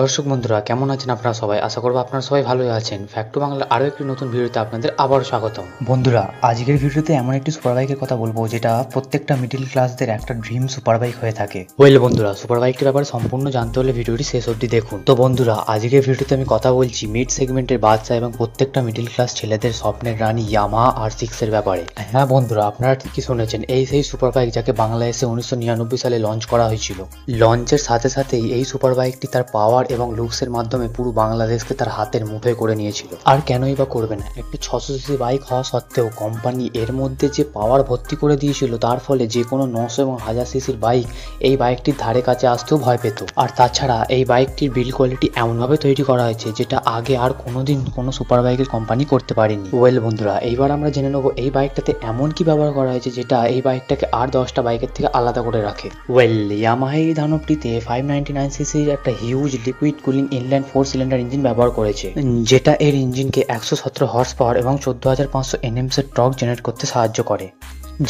দর্শক বন্ধুরা কেমন আছেন আপনারা সবাই? আশা করব আপনারা সবাই ভালোই আছেন। ফ্যাক্টু বাংলার আরও একটি নতুন ভিডিওতে আপনাদের আবারও স্বাগতম। বন্ধুরা, আজকের ভিডিওতে এমন একটি সুপারবাইকের কথা বলবো যেটা প্রত্যেকটা মিডল ক্লাসদের একটা ড্রিম সুপারবাইক হয়ে থাকে। ওয়েল বন্ধুরা, সুপার বাইকটির ব্যাপারে সম্পূর্ণ জানতে হলে ভিডিওটি শেষ অবধি দেখুন। তো বন্ধুরা, আজকের ভিডিওতে আমি কথা বলছি মিড সেগমেন্টের বাচ্চা এবং প্রত্যেকটা মিডল ক্লাস ছেলেদের স্বপ্নের রানী ইয়ামাহা R6 এর ব্যাপারে। হ্যাঁ বন্ধুরা, আপনারা ঠিকই শুনেছেন, এই সেই সুপার বাইক যাকে বাংলাদেশে 1999 সালে লঞ্চ করা হয়েছিল। লঞ্চের সাথে সাথেই এই সুপার বাইকটি তার পাওয়ার এবং লুকসের মাধ্যমে পুরো বাংলাদেশকে তার হাতের মুঠোয় করে নিয়েছিল। আর কেনই বা করবে না, একটি 600 সিসি বাইক হওয়া সত্ত্বেও কোম্পানি এর মধ্যে যে পাওয়ার ভর্তি করে দিয়েছিল তার ফলে যে কোনো 900 এবং 1000 সিসির বাইক এই বাইকটির ধারে কাছে আসতেও ভয় পেত। আর তাছাড়া এই বাইকটির বিল্ড কোয়ালিটি এমনভাবে তৈরি করা হয়েছে যেটা আগে আর কোনোদিন কোনো সুপার বাইকের কোম্পানি করতে পারেনি। ওয়েল বন্ধুরা, এইবার আমরা জেনে নেবো এই বাইকটাতে এমন কি ব্যবহার করা হয়েছে যেটা এই বাইকটাকে আর 10টা বাইকের থেকে আলাদা করে রাখে। ওয়েল, ইয়ামাহা এই ধানবটিতে 599 সিসির একটা huge liquid cooling inline 4 cylinder engine ব্যবহার করেছে, যেটা এর ইঞ্জিনকে 117 হর্স পাওয়ার এবং 14,500 NMs এর টর্ক জেনারেট করতে সাহায্য করে,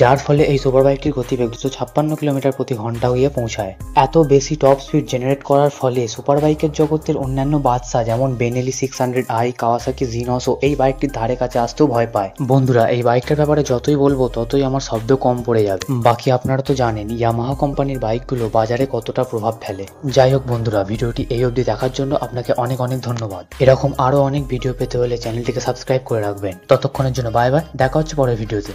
যার ফলে এই সুপার বাইকটির গতিবেগ 256 কিলোমিটার প্রতি ঘন্টা গিয়ে পৌঁছায়। এত বেশি টপ স্পিড জেনারেট করার ফলে সুপার বাইকের জগতের অন্যান্য বাদশা যেমন বেনেলি 600i, কাওয়াসাকি জিনসও এই বাইকটির ধারে কাছে আসতেও ভয় পায়। বন্ধুরা, এই বাইকটার ব্যাপারে যতই বলবো ততই আমার শব্দ কম পড়ে যাবে। বাকি আপনারা তো জানেন ইয়ামাহা কোম্পানির বাইকগুলো বাজারে কতটা প্রভাব ফেলে। যাই হোক বন্ধুরা, ভিডিওটি এই অবধি দেখার জন্য আপনাকে অনেক অনেক ধন্যবাদ। এরকম আরো অনেক ভিডিও পেতে হলে চ্যানেলটিকে সাবস্ক্রাইব করে রাখবেন। ততক্ষণের জন্য বাই বাই, দেখা হচ্ছে পরের ভিডিওতে।